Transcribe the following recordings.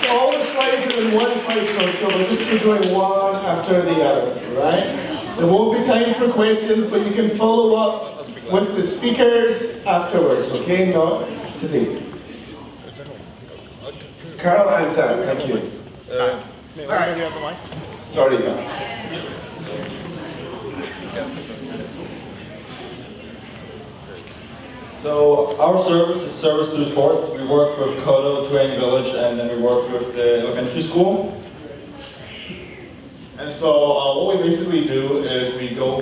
all the slides are in one slideshow, so we'll just be doing one after the other, right? There won't be time for questions, but you can follow up with the speakers afterwards, okay? Not today. Carl and Dan, thank you. Sorry, Dan. So our service is service through sports. We work with Kodo, Training Village, and then we work with the elementary school. And so what we basically do is we go,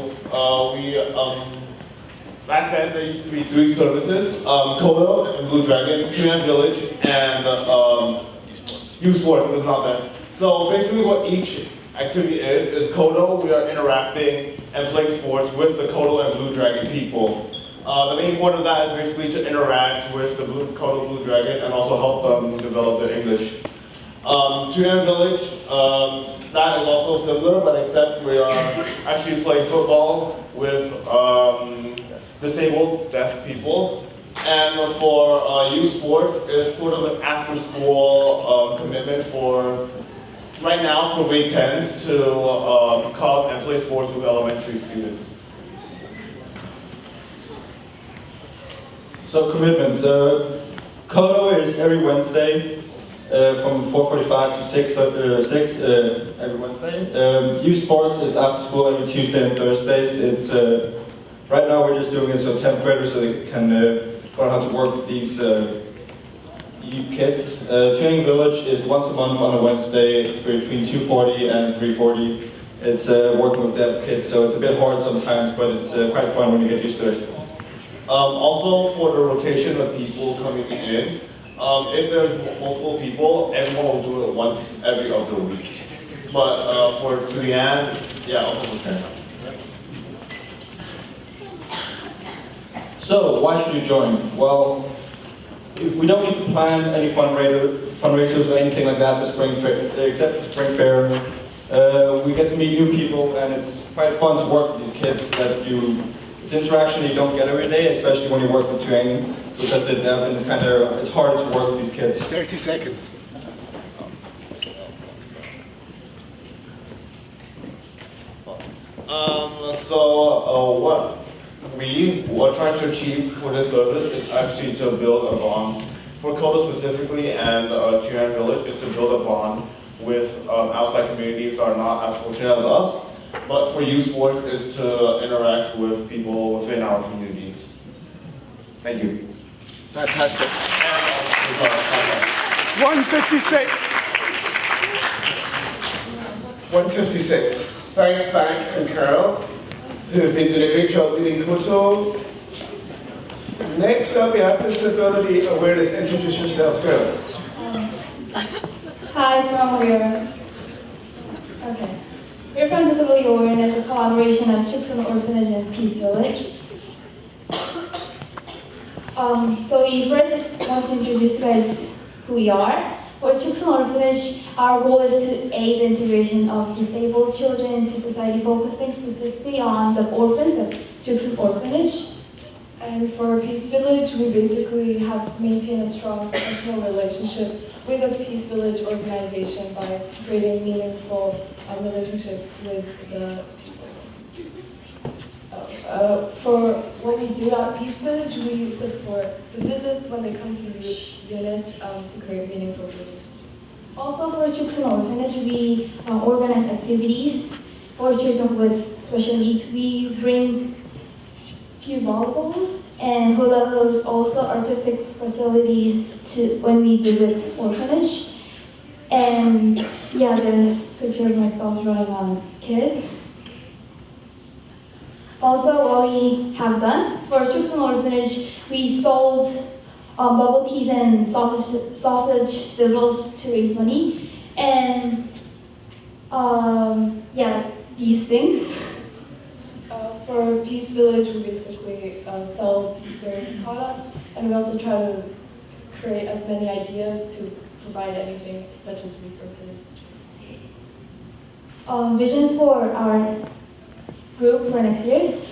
back then there used to be 3 services, Kodo and Blue Dragon, Training Village, and Youth Sports was not there. So basically what each activity is Kodo, we are interacting and playing sports with the Kodo and Blue Dragon people. The main point of that is basically to interact with the Kodo Blue Dragon and also help them develop their English. Tunan Village, that is also similar, but except we are actually playing football with disabled, deaf people. And for youth sports, it's sort of an after-school commitment for, right now, for grade 10s to come and play sports with elementary students. So commitments. Kodo is every Wednesday from 4:45 to 6 every Wednesday. Youth sports is after school every Tuesday and Thursdays. It's right now we're just doing it so 10th graders so they can learn how to work with these kids. Training Village is once a month on a Wednesday between 2:40 and 3:40. It's working with deaf kids, so it's a bit hard sometimes, but it's quite fun when you get used to it. Also, for the rotation of people coming in, if there's multiple people, everyone will do it once every other week. But for Julianne, yeah, also return. So, why should you join? Well, if we don't need to plan any fundraisers or anything like that for Spring Fair, except for Spring Fair. We get to meet new people, and it's quite fun to work with these kids it's interaction you don't get every day, especially when you work with training, because they're deaf and it's harder to work with these kids. 30 seconds. What we are trying to achieve for this service is actually to build a bond. For Kodo specifically and Turan Village is to build a bond with outside communities that are not as fortunate as us. But for youth sports is to interact with people within our community. Thank you. Fantastic. 156. 156. Thanks, Bank and Carol, who have been doing a great job leading Koto. Next up, we have Disability Awareness. Introduce yourselves, girls. Hi, from where? Okay. We're from Disability Awareness, a collaboration of Chuksun Orphanage and Peace Village. So we first want to introduce you guys who we are. For Chuksun Orphanage, our goal is to aid the integration of disabled children into society, focusing specifically on the orphans at Chuksun Orphanage. And for Peace Village, we basically have maintained a strong professional relationship with the Peace Village organization by creating meaningful relationships with the people. For what we do at Peace Village, we support the visits when they come to UNIS to create meaningful relationships. Also for Chuksun Orphanage, we organize activities for children with special needs. We bring few volleyballs and hula hoops, also artistic facilities when we visit orphanage. And yeah, there's a picture of myself drawing on kids. Also, what we have done for Chuksun Orphanage, we sold bubble teas and sausage sizzles to raise money. And yeah, these things. For Peace Village, we basically sell various products, and we also try to create as many ideas to provide anything such as resources. Visions for our group for next years.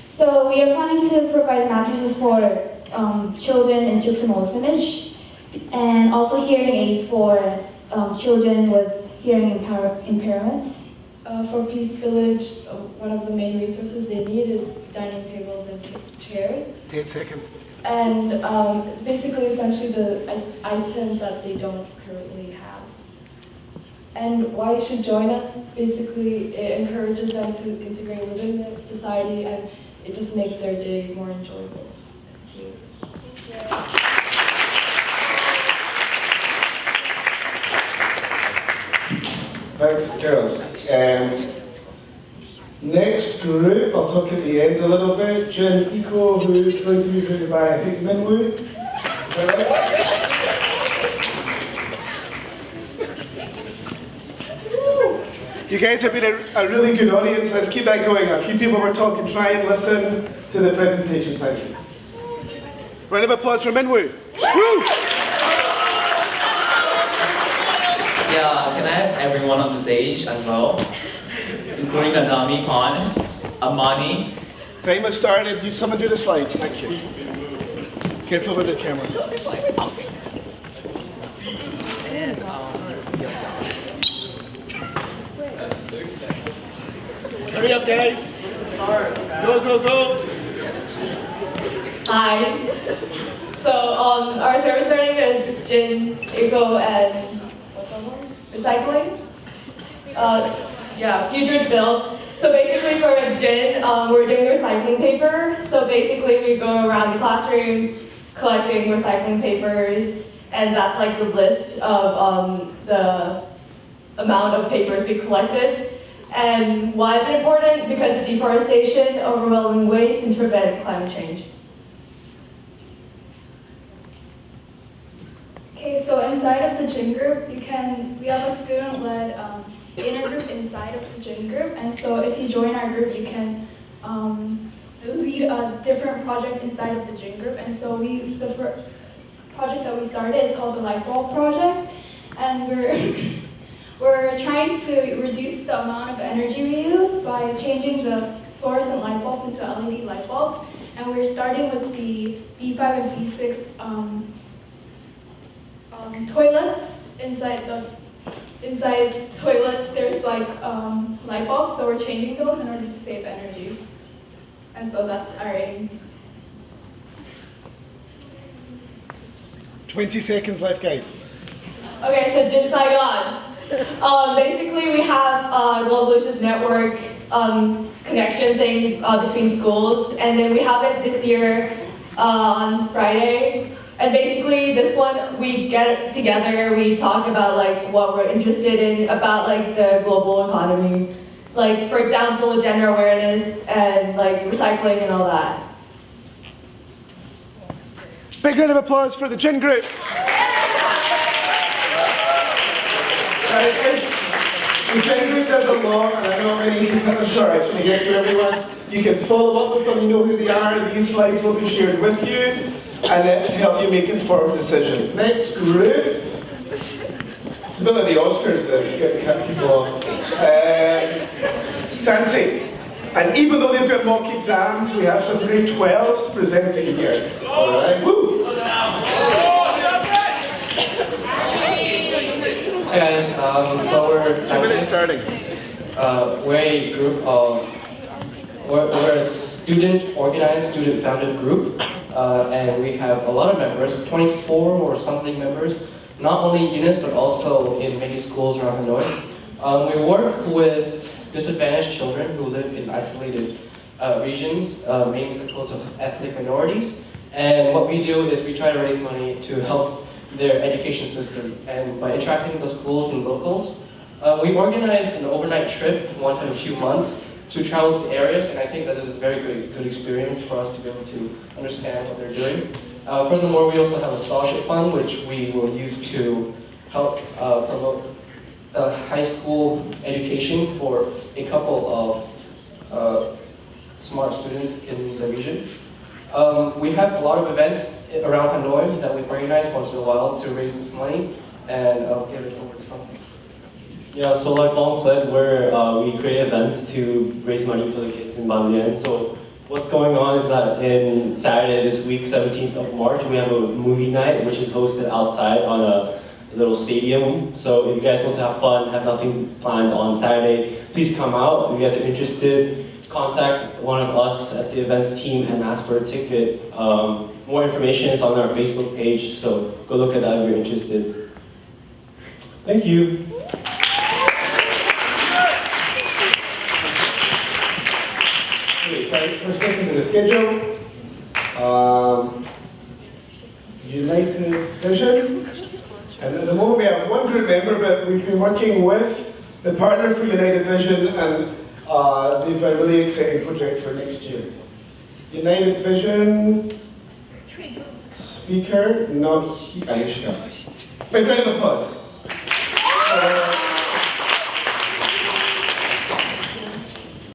So we are planning to provide mattresses for children in Chuksun Orphanage, and also hearing aids for children with hearing impairments. For Peace Village, one of the main resources they need is dining tables and chairs. 10 seconds. And basically, essentially, the items that they don't currently have. And why you should join us, basically, it encourages them to integrate within the society, and it just makes their day more enjoyable. Thank you. Thanks, girls. Next group, I'll talk at the end a little bit. Jin Iko, who's going to be greeted by, I think, Minwoo. Is that right? You guys have been a really good audience. Let's keep that going. A few people were talking. Try and listen to the presentation. Thank you. Round of applause for Minwoo. Woo! Yeah, can I have everyone on the stage as well? Including Anami Khan, Amani. Time has started. Someone do the slides. Thank you. Careful with the camera. Hurry up, guys. Go, go, go. Hi. So our service learning is Jin, Eco, and what's that one? Recycling. Future to build. So basically for Jin, we're doing recycling paper. So basically we go around the classrooms collecting recycling papers, and that's like the list of the amount of papers we collected. And why is it important? Because of deforestation, overwhelming waste, and to prevent climate change. Okay, so inside of the gym group, we have a student-led inner group inside of the gym group, and so if you join our group, you can lead a different project inside of the gym group. And so the first project that we started is called the Light Bulb Project, and we're trying to reduce the amount of energy we use by changing the fluorescent light bulbs into LED light bulbs, and we're starting with the B5 and B6 toilets. Inside toilets there's like light bulbs, so we're changing those in order to save energy. And so that's our aim. 20 seconds left, guys. Okay, so Jin Saigon. Basically we have Global Issues Network connections between schools, and then we have it this year on Friday. And basically this one, we get together, we talk about like what we're interested in about like the global economy. Like for example, gender awareness and like recycling and all that. Big round of applause for the Gin Group. The Gin Group does a lot, and I know I'm easy cut and short. I just want to get to everyone. You can follow up with them, you know who they are. These slides will be shared with you, and it help you make informed decisions. Next group. It's a bit like the Oscars, this, cut people off. Sansi. And even though they've got mock exams, we have some grade 12s presenting here. Alright, woo! Hey guys, so we're 2 minutes starting. we're a group of we're a student-organized, student-founded group, and we have a lot of members, 24 or something members, not only UNIS but also in many schools around Hanoi. We work with disadvantaged children who live in isolated regions, mainly composed of ethnic minorities. And what we do is we try to raise money to help their education system. And by interacting with the schools and locals, we organized an overnight trip once every few months to travel to areas, and I think that this is a very good experience for us to be able to understand what they're doing. Furthermore, we also have a scholarship fund, which we will use to help promote high school education for a couple of smart students in the region. We have a lot of events around Hanoi that we organize once in a while to raise this money, and I'll give it over to something. Yeah, so like Long said, we create events to raise money for the kids in Ban Bien. So what's going on is that in Saturday this week, 17th of March, we have a movie night which is hosted outside on little stadium. So if you guys want to have fun, have nothing planned on Saturday, please come out. If you guys are interested, contact one of us at the events team and ask for a ticket. More information is on our Facebook page, so go look at that if you're interested. Thank you. Okay, thanks for sticking to the schedule. United Vision. And at the moment we have one group member, but we've been working with the partner for United Vision, and they've a really exciting project for next year. United Vision speaker, not here. Wait, round of applause.